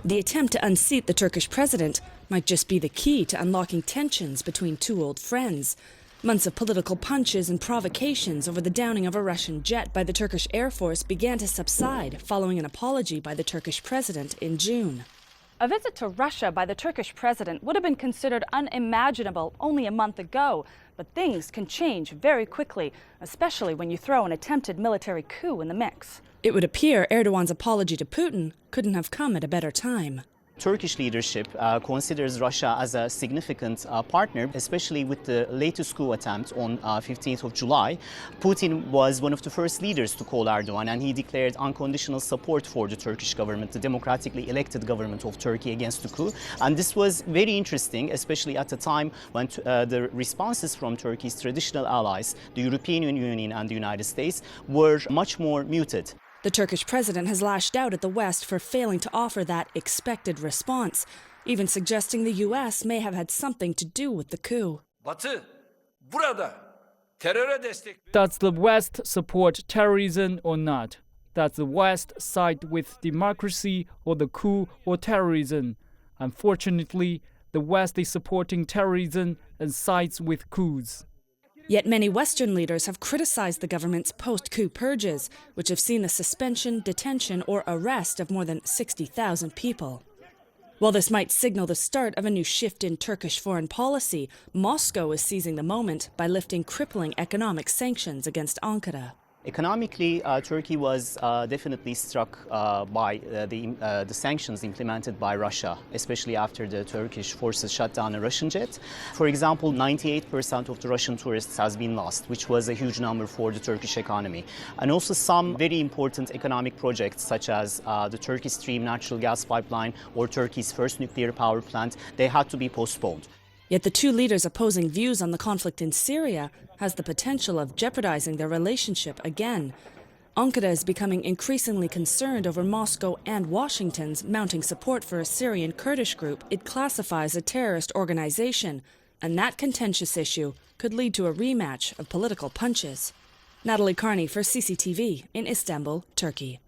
The attempt to unseat the Turkish president might just be the key to unlocking tensions between two old friends. Months of political punches and provocations over the downing of a Russian jet by the Turkish Air Force began to subside following an apology by the Turkish president in June. A visit to Russia by the Turkish president would have been considered unimaginable only a month ago. But things can change very quickly, especially when you throw an attempted military coup in the mix. It would appear Erdogan's apology to Putin couldn't have come at a better time. Turkish leadership considers Russia as a significant partner, especially with the latest coup attempt on 15th of July. Putin was one of the first leaders to call Erdogan, and he declared unconditional support for the Turkish government, the democratically elected government of Turkey, against the coup. And this was very interesting, especially at a time when the responses from Turkey's traditional allies, the European Union and the United States, were much more muted. The Turkish president has lashed out at the West for failing to offer that expected response, even suggesting the U.S. may have had something to do with the coup. Does the West support terrorism or not? Does the West side with democracy or the coup or terrorism? Unfortunately, the West is supporting terrorism and sides with coups. Yet many Western leaders have criticized the government's post-coup purges, which have seen the suspension, detention, or arrest of more than 60,000 people. While this might signal the start of a new shift in Turkish foreign policy, Moscow is seizing the moment by lifting crippling economic sanctions against Ankara. Economically, Turkey was definitely struck by the sanctions implemented by Russia, especially after the Turkish forces shut down a Russian jet. For example, 98% of the Russian tourists has been lost, which was a huge number for the Turkish economy. And also some very important economic projects, such as the Turkish Stream natural gas pipeline or Turkey's first nuclear power plant, they had to be postponed. Yet the two leaders' opposing views on the conflict in Syria has the potential of jeopardizing their relationship again. Ankara is becoming increasingly concerned over Moscow and Washington's mounting support for a Syrian Kurdish group it classifies a terrorist organization, and that contentious issue could lead to a rematch of political punches. Natalie Carney for CCTV in Istanbul, Turkey.